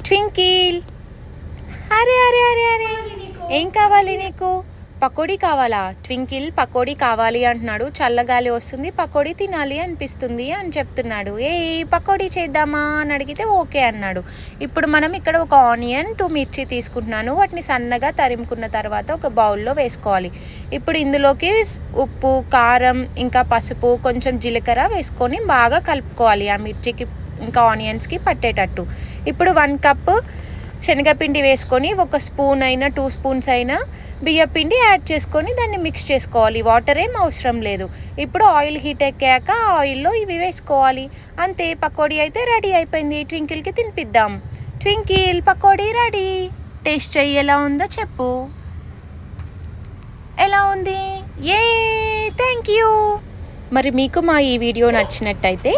Twinkle, అరే అరే అరే అరే, ఏం కావాలి నీకు? పకోడీ కావాలా? ట్వింకిల్ పకోడీ కావాలి అంటున్నాడు. చల్లగాలి వస్తుంది, పకోడీ తినాలి అనిపిస్తుంది అని చెప్తున్నాడు. పకోడీ చేద్దామా అని అడిగితే ఓకే అన్నాడు. ఇప్పుడు మనం ఇక్కడ ఒక ఆనియన్, 2 మిర్చి తీసుకుంటున్నాను. వాటిని సన్నగా తరుముకున్న తర్వాత ఒక బౌల్లో వేసుకోవాలి. ఇప్పుడు ఇందులోకి ఉప్పు, కారం, ఇంకా పసుపు, కొంచెం జీలకర్ర వేసుకొని బాగా కలుపుకోవాలి, ఆ మిర్చికి ఇంకా ఆనియన్స్కి పట్టేటట్టు. ఇప్పుడు 1 కప్పు శనగపిండి వేసుకొని 1 స్పూన్ అయినా 2 స్పూన్స్ అయినా బియ్యపిండి యాడ్ చేసుకొని దాన్ని మిక్స్ చేసుకోవాలి. వాటర్ ఏం అవసరం లేదు. ఇప్పుడు ఆయిల్ హీట్ ఎక్కాక ఆయిల్లో ఇవి వేసుకోవాలి. అంతే, పకోడీ అయితే రెడీ అయిపోయింది. ట్వింకిల్కి తినిపిద్దాం. Twinkle, pakodi ready. టేస్ట్ చెయ్యి, ఎలా ఉందో చెప్పు. ఎలా ఉంది? Thank you. మరి మీకు మా ఈ వీడియో నచ్చినట్టయితే